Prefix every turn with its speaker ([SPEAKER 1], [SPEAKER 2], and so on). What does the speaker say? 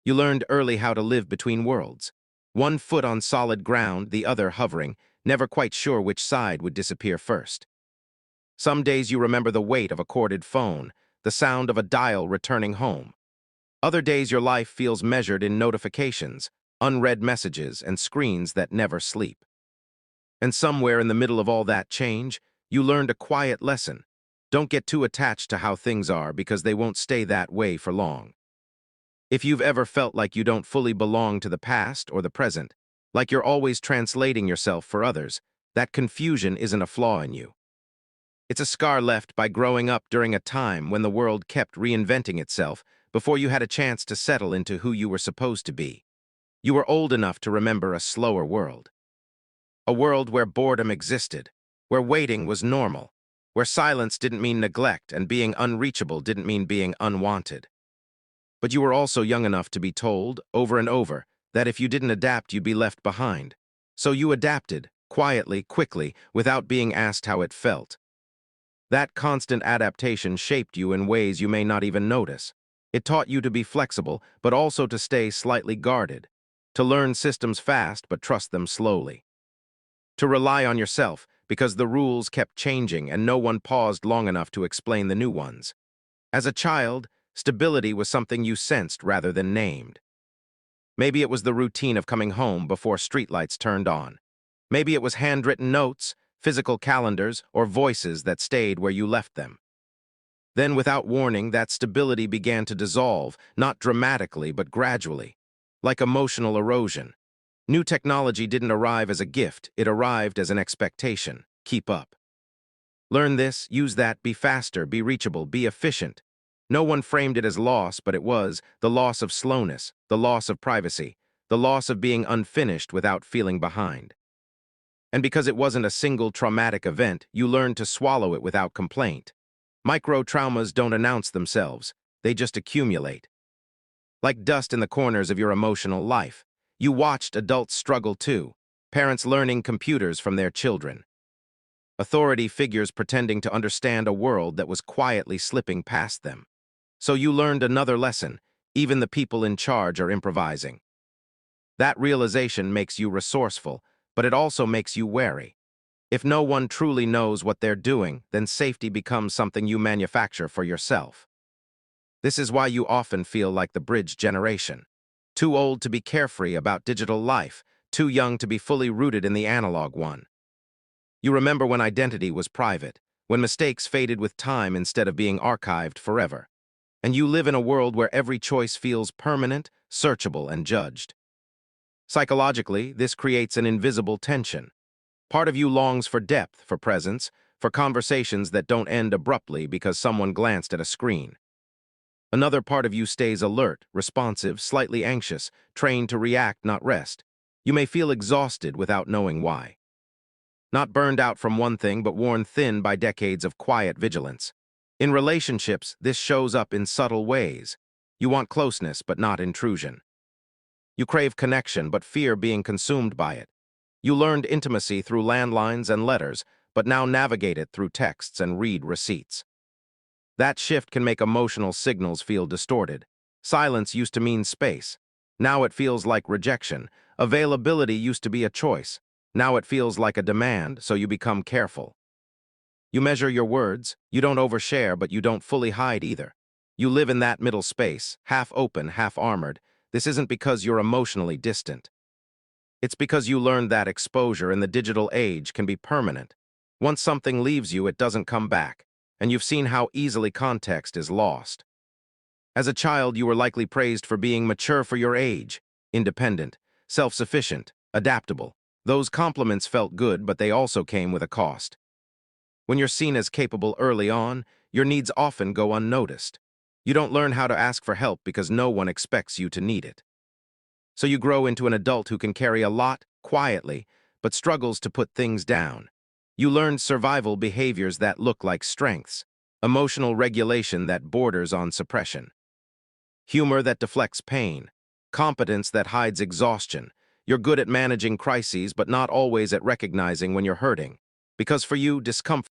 [SPEAKER 1] You learned early how to live between worlds. One foot on solid ground, the other hovering, never quite sure which side would disappear first. Some days you remember the weight of a corded phone, the sound of a dial returning home. Other days your life feels measured in notifications, unread messages, and screens that never sleep. And somewhere in the middle of all that change, you learned a quiet lesson. Don't get too attached to how things are because they won't stay that way for long. If you've ever felt like you don't fully belong to the past or the present, like you're always translating yourself for others, that confusion isn't a flaw in you. It's a scar left by growing up during a time when the world kept reinventing itself before you had a chance to settle into who you were supposed to be. You were old enough to remember a slower world. A world where boredom existed, where waiting was normal, where silence didn't mean neglect and being unreachable didn't mean being unwanted. But you were also young enough to be told, over and over, that if you didn't adapt, you'd be left behind. So you adapted, quietly, quickly, without being asked how it felt. That constant adaptation shaped you in ways you may not even notice. It taught you to be flexible, but also to stay slightly guarded, to learn systems fast but trust them slowly, to rely on yourself because the rules kept changing and no one paused long enough to explain the new ones. As a child, stability was something you sensed rather than named. Maybe it was the routine of coming home before streetlights turned on. Maybe it was handwritten notes, physical calendars, or voices that stayed where you left them. Then, without warning, that stability began to dissolve, not dramatically but gradually, like emotional erosion. New technology didn't arrive as a gift, it arrived as an expectation. Keep up. Learn this, use that, be faster, be reachable, be efficient. No one framed it as loss, but it was the loss of slowness, the loss of privacy, the loss of being unfinished without feeling behind. And because it wasn't a single traumatic event, you learned to swallow it without complaint. Micro-traumas don't announce themselves, they just accumulate. Like dust in the corners of your emotional life. You watched adults struggle too, parents learning computers from their children. Authority figures pretending to understand a world that was quietly slipping past them. So you learned another lesson, even the people in charge are improvising. That realization makes you resourceful, but it also makes you wary. If no one truly knows what they're doing, then safety becomes something you manufacture for yourself. This is why you often feel like the bridge generation. Too old to be carefree about digital life, too young to be fully rooted in the analog one. You remember when identity was private, when mistakes faded with time instead of being archived forever. And you live in a world where every choice feels permanent, searchable, and judged. Psychologically, this creates an invisible tension. Part of you longs for depth, for presence, for conversations that don't end abruptly because someone glanced at a screen. Another part of you stays alert, responsive, slightly anxious, trained to react, not rest. You may feel exhausted without knowing why. Not burned out from one thing, but worn thin by decades of quiet vigilance. In relationships, this shows up in subtle ways. You want closeness, but not intrusion. You crave connection, but fear being consumed by it. You learned intimacy through landlines and letters, but now navigate it through texts and read receipts. That shift can make emotional signals feel distorted. Silence used to mean space. Now it feels like rejection. Availability used to be a choice. Now it feels like a demand, so you become careful. You measure your words. You don't overshare, but you don't fully hide either. You live in that middle space, half open, half armored. This isn't because you're emotionally distant. It's because you learned that exposure in the digital age can be permanent. Once something leaves you, it doesn't come back. And you've seen how easily context is lost. As a child, you were likely praised for being mature for your age, independent, self-sufficient, adaptable. Those compliments felt good, but they also came with a cost. When you're seen as capable early on, your needs often go unnoticed. You don't learn how to ask for help because no one expects you to need it. So you grow into an adult who can carry a lot, quietly, but struggles to put things down. You learned survival behaviors that look like strengths, emotional regulation that borders on suppression, humor that deflects pain, competence that hides exhaustion. You're good at managing crises, but not always at recognizing when you're hurting. Because for you, discomfort